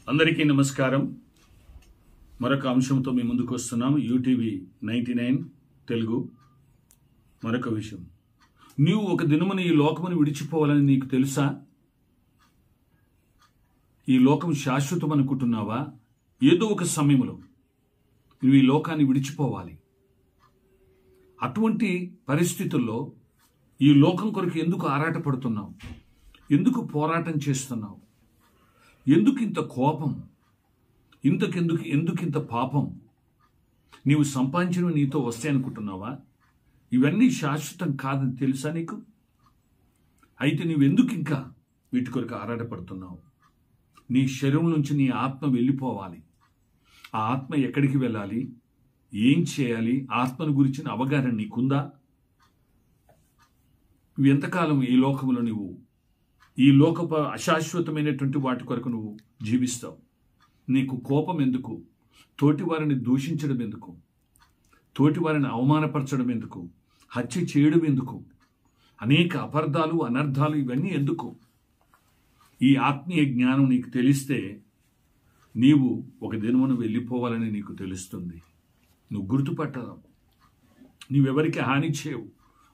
అందరికీ నమస్కారం. మరొక అంశంతో మీ ముందుకు వస్తున్నాం. యూటీవీ 99 తెలుగు. మరొక విషయం, నీవు ఒక దినమున ఈ లోకమును విడిచిపోవాలని నీకు తెలుసా? ఈ లోకం శాశ్వతం అనుకుంటున్నావా? ఏదో ఒక సమయంలో నువ్వు ఈ లోకాన్ని విడిచిపోవాలి. అటువంటి పరిస్థితుల్లో ఈ లోకం కొరకు ఎందుకు ఆరాటపడుతున్నావు? ఎందుకు పోరాటం చేస్తున్నావు? ఎందుకు ఇంత కోపం? ఎందుకు ఇంత పాపం? నీవు సంపాదించినవి నీతో వస్తాయనుకుంటున్నావా? ఇవన్నీ శాశ్వతం కాదని తెలుసా నీకు? అయితే నువ్వెందుకు ఇంకా వీటి కొరకు ఆరాటపడుతున్నావు? నీ శరీరం నుంచి నీ ఆత్మ వెళ్ళిపోవాలి. ఆ ఆత్మ ఎక్కడికి వెళ్ళాలి? ఏం చేయాలి? ఆత్మను గురించిన అవగాహన నీకుందా? నువ్వు ఎంతకాలం ఈ లోకంలో ఈ లోకపు అశాశ్వతమైనటువంటి వాటి కొరకు నువ్వు జీవిస్తావు? నీకు కోపం ఎందుకు? తోటి వారిని దూషించడం ఎందుకు? తోటి వారిని అవమానపరచడం ఎందుకు? హత్య చేయడం ఎందుకు? అనేక అపార్థాలు, అనర్థాలు ఇవన్నీ ఎందుకు? ఈ ఆత్మీయ జ్ఞానం నీకు తెలిస్తే నీవు ఒక దినమును వెళ్ళిపోవాలని నీకు తెలుస్తుంది. నువ్వు గుర్తుపట్టవు. నీవెవరికి హాని చేయవు,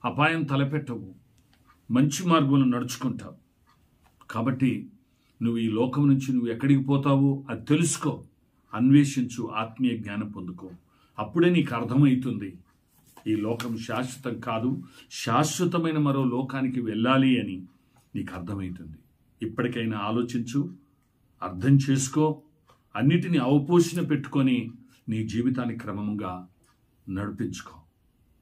అపాయం తలపెట్టవు, మంచి మార్గంలో నడుచుకుంటావు. కాబట్టి నువ్వు ఈ లోకం నుంచి నువ్వు ఎక్కడికి పోతావో అది తెలుసుకో, అన్వేషించు, ఆత్మీయ జ్ఞానం పొందుకో. అప్పుడే నీకు అర్థమవుతుంది ఈ లోకం శాశ్వతం కాదు, శాశ్వతమైన మరో లోకానికి వెళ్ళాలి అని నీకు అర్థమవుతుంది. ఇప్పటికైనా ఆలోచించు, అర్థం చేసుకో, అన్నిటినీ అవపోషణ పెట్టుకొని నీ జీవితాన్ని క్రమంగా నడిపించుకో.